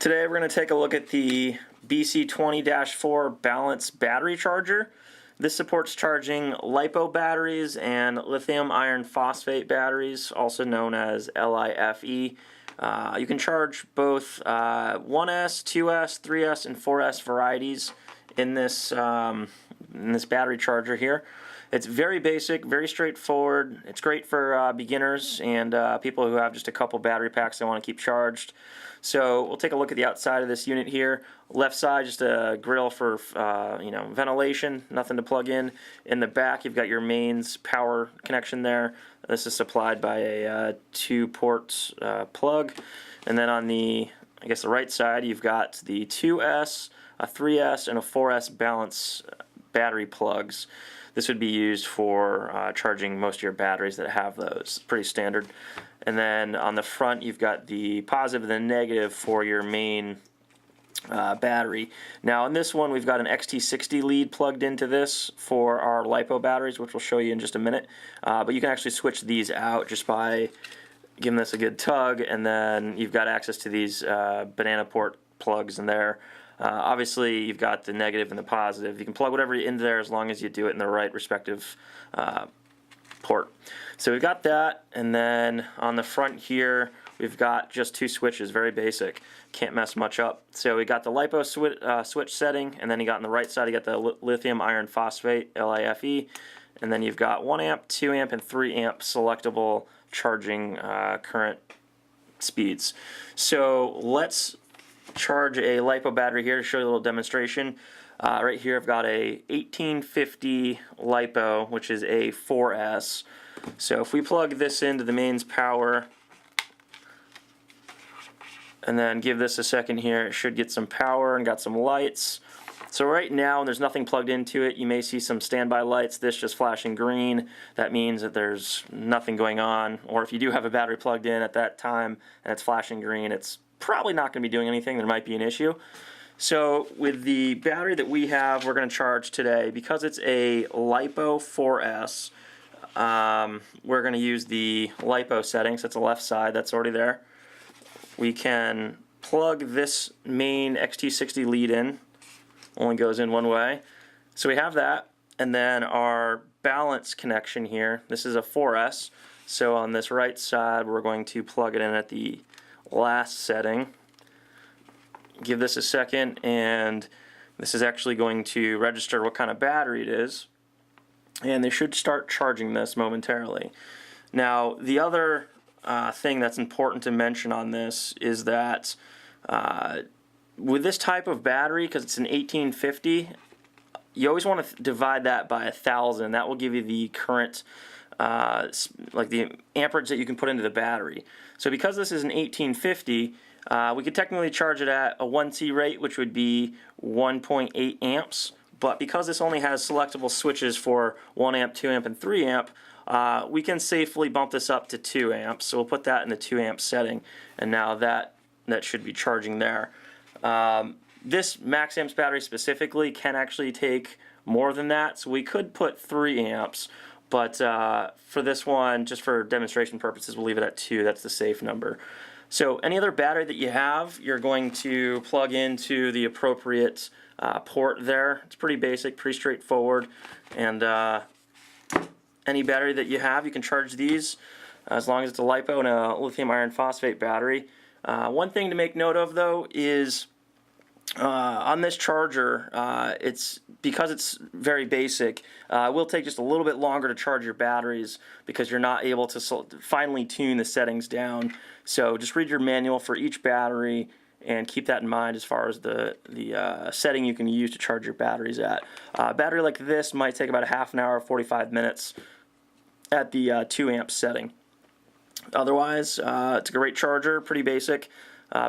Today we're going to take a look at the BC20-4 balance battery charger. This supports charging LIPO batteries and lithium iron phosphate batteries, also known as LIFE. You can charge both 1S, 2S, 3S, and 4S varieties in this battery charger here. It's very basic, very straightforward. It's great for beginners and people who have just a couple battery packs they want to keep charged. So we'll take a look at the outside of this unit here. Left side, just a grill for ventilation, nothing to plug in. In the back, you've got your mains power connection there. This is supplied by a 2-port plug. And then on the, the right side, you've got the 2S, a 3S, and a 4S balance battery plugs. This would be used for charging most of your batteries that have those. Pretty standard. And then on the front, you've got the positive and the negative for your main battery. Now, in this one, we've got an XT60 lead plugged into this for our LiPo batteries, which we'll show you in just a minute. But you can actually switch these out just by giving this a good tug, and then you've got access to these banana port plugs in there. Obviously, you've got the negative and the positive. You can plug whatever in there as long as you do it in the right respective port. So we've got that, and then on the front here, we've got just 2 switches, very basic. Can't mess much up. So we got the LiPo switch setting, and then you got on the right side, you got the lithium iron phosphate, LIFE, and then you've got 1 amp, 2 amp, and 3 amp selectable charging current speeds. So let's charge a LiPo battery here to show you a little demonstration. Right here I've got a 1850 LiPo, which is a 4S. So if we plug this into the mains power and then give this a second here, it should get some power and got some lights. So right now there's nothing plugged into it. You may see some standby lights, this just flashing green. That means that there's nothing going on. Or if you do have a battery plugged in at that time and it's flashing green, it's probably not going to be doing anything. There might be an issue. So with the battery that we have, we're going to charge today, because it's a LiPo 4S, we're going to use the LiPo settings. That's the left side, that's already there. We can plug this main XT60 lead in, only goes in one way. So we have that, and then our balance connection here, this is a 4S, so on this right side we're going to plug it in at the last setting. Give this a second, and this is actually going to register what kind of battery it is, and they should start charging this momentarily. Now, the other thing that's important to mention on this is that with this type of battery, because it's an 1850, you always want to divide that by 1,000. That will give you the current like the amperage that you can put into the battery. So because this is an 1850, we could technically charge it at a 1C rate, which would be 1.8 amps. But because this only has selectable switches for 1 amp, 2 amp, and 3 amp, we can safely bump this up to 2 amps. So we'll put that in the 2 amp setting, and now that should be charging there. This max amps battery specifically can actually take more than that, so we could put 3 amps. But for this one, just for demonstration purposes, we'll leave it at 2. That's the safe number. So any other battery that you have, you're going to plug into the appropriate port there. It's pretty basic, pretty straightforward. And any battery that you have, you can charge these as long as it's a LiPo and a lithium iron phosphate battery. One thing to make note of, though, is on this charger, because it's very basic, it will take just a little bit longer to charge your batteries because you're not able to finely tune the settings down. So just read your manual for each battery and keep that in mind as far as the setting you can use to charge your batteries at. A battery like this might take about a half an hour, 45 minutes at the 2 amp setting. Otherwise, it's a great charger, pretty basic.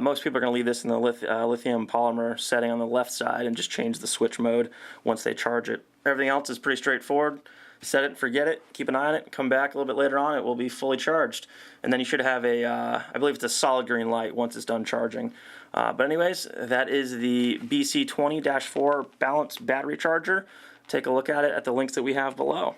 Most people are going to leave this in the lithium polymer setting on the left side and just change the switch mode once they charge it. Everything else is pretty straightforward. Set it, forget it, keep an eye on it, come back a little bit later on, it will be fully charged. And then you should have a, I believe it's a solid green light once it's done charging. But anyways, that is the BC20-4 balanced battery charger. Take a look at it at the links that we have below.